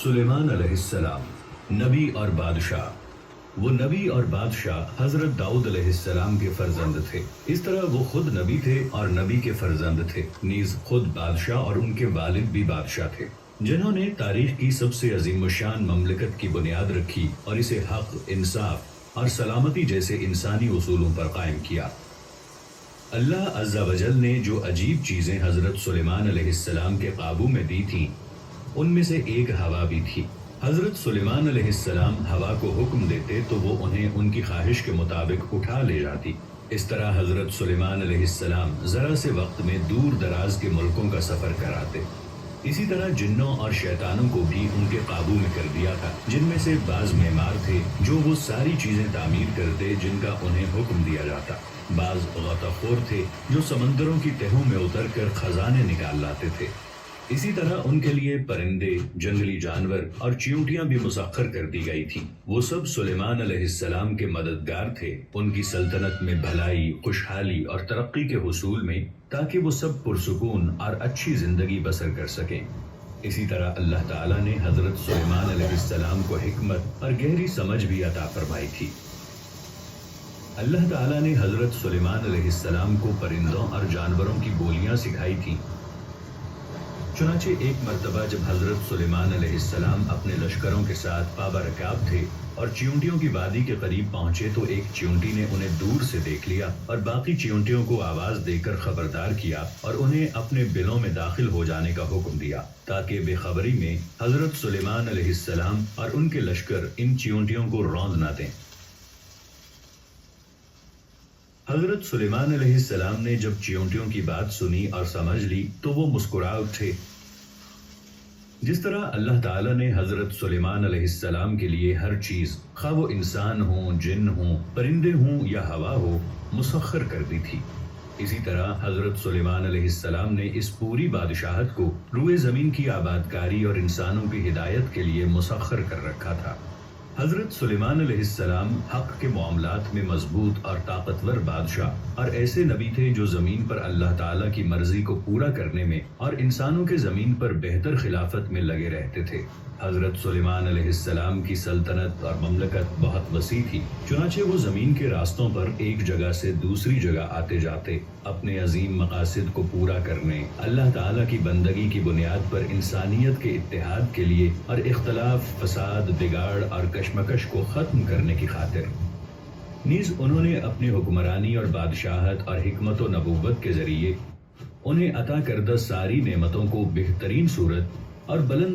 سلیمان علیہ السلام نبی اور بادشاہ۔ وہ نبی اور بادشاہ حضرت داؤد علیہ السلام کے فرزند تھے۔ اس طرح وہ خود نبی تھے اور نبی کے فرزند تھے، نیز خود بادشاہ اور ان کے والد بھی بادشاہ تھے، جنہوں نے تاریخ کی سب سے عظیم الشان مملکت کی بنیاد رکھی اور اسے حق، انصاف اور سلامتی جیسے انسانی اصولوں پر قائم کیا۔ اللہ عز و جل نے جو عجیب چیزیں حضرت سلیمان علیہ السلام کے قابو میں دی تھیں، ان میں سے ایک ہوا بھی تھی۔ حضرت سلیمان علیہ السلام ہوا کو حکم دیتے تو وہ انہیں ان کی خواہش کے مطابق اٹھا لے جاتی۔ اس طرح حضرت سلیمان علیہ السلام ذرا سے وقت میں دور دراز کے ملکوں کا سفر کراتے۔ اسی طرح جنوں اور شیطانوں کو بھی ان کے قابو میں کر دیا تھا، جن میں سے بعض معمار تھے جو وہ ساری چیزیں تعمیر کرتے جن کا انہیں حکم دیا جاتا، بعض غوطہ خور تھے جو سمندروں کی تہوں میں اتر کر خزانے نکال لاتے تھے۔ اسی طرح ان کے لیے پرندے، جنگلی جانور اور چیونٹیاں بھی مسخر کر دی گئی تھیں۔ وہ سب سلیمان علیہ السلام کے مددگار تھے ان کی سلطنت میں بھلائی، خوشحالی اور ترقی کے حصول میں، تاکہ وہ سب پرسکون اور اچھی زندگی بسر کر سکیں۔ اسی طرح اللہ تعالیٰ نے حضرت سلیمان علیہ السلام کو حکمت اور گہری سمجھ بھی عطا فرمائی تھی۔ اللہ تعالیٰ نے حضرت سلیمان علیہ السلام کو پرندوں اور جانوروں کی بولیاں سکھائی تھیں۔ چنانچہ ایک مرتبہ جب حضرت سلیمان علیہ السلام اپنے لشکروں کے ساتھ پابہ رکاب تھے اور چیونٹیوں کی وادی کے قریب پہنچے تو ایک چیونٹی نے انہیں دور سے دیکھ لیا اور باقی چیونٹیوں کو آواز دے کر خبردار کیا اور انہیں اپنے بلوں میں داخل ہو جانے کا حکم دیا، تاکہ بے خبری میں حضرت سلیمان علیہ السلام اور ان کے لشکر ان چیونٹیوں کو روند نہ دیں۔ حضرت سلیمان علیہ السلام نے جب چیونٹیوں کی بات سنی اور سمجھ لی تو وہ مسکرا اٹھے۔ جس طرح اللہ تعالیٰ نے حضرت سلیمان علیہ السلام کے لیے ہر چیز، خواہ وہ انسان ہوں، جن ہوں، پرندے ہوں یا ہوا ہو، مسخر کر دی تھی، اسی طرح حضرت سلیمان علیہ السلام نے اس پوری بادشاہت کو روئے زمین کی آبادکاری اور انسانوں کی ہدایت کے لیے مسخر کر رکھا تھا۔ حضرت سلیمان علیہ السلام حق کے معاملات میں مضبوط اور طاقتور بادشاہ اور ایسے نبی تھے جو زمین پر اللہ تعالیٰ کی مرضی کو پورا کرنے میں اور انسانوں کے زمین پر بہتر خلافت میں لگے رہتے تھے۔ حضرت سلیمان علیہ السلام کی سلطنت اور مملکت بہت وسیع تھی، چنانچہ وہ زمین کے راستوں پر ایک جگہ سے دوسری جگہ آتے جاتے، اپنے عظیم مقاصد کو پورا کرنے، اللہ تعالیٰ کی بندگی کی بنیاد پر انسانیت کے اتحاد کے لیے اور اختلاف، فساد، بگاڑ اور کشمکش کو ختم کرنے کی خاطر۔ نیز انہوں نے اپنی حکمرانی اور بادشاہت اور حکمت و نبوت کے ذریعے انہیں عطا کردہ ساری نعمتوں کو بہترین صورت اور بلند